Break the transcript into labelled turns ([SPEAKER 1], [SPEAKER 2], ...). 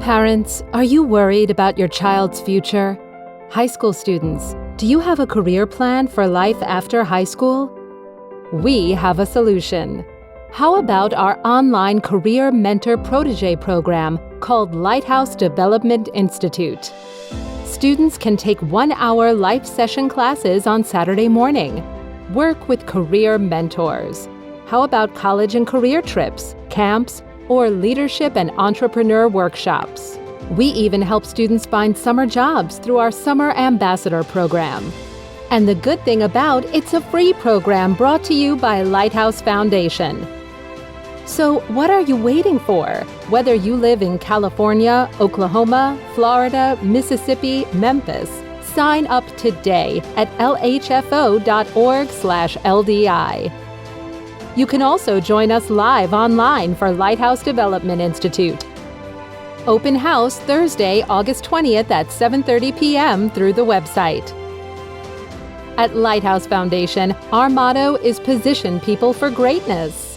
[SPEAKER 1] Parents, are you worried about your child's future? High school students, do you have a career plan for life after high school? We have a solution. How about our online career mentor protege program called Lighthouse Development Institute? Students can take 1-hour life session classes on Saturday morning. Work with career mentors. How about college and career trips, camps, or leadership and entrepreneur workshops? We even help students find summer jobs through our Summer Ambassador program. And the good thing about it's a free program brought to you by Lighthouse Foundation. So what are you waiting for? Whether you live in California, Oklahoma, Florida, Mississippi, Memphis, sign up today at lhfo.org/LDI. You can also join us live online for Lighthouse Development Institute. Open house Thursday, August 20th at 7:30 p.m. through the website. At Lighthouse Foundation, our motto is position people for greatness.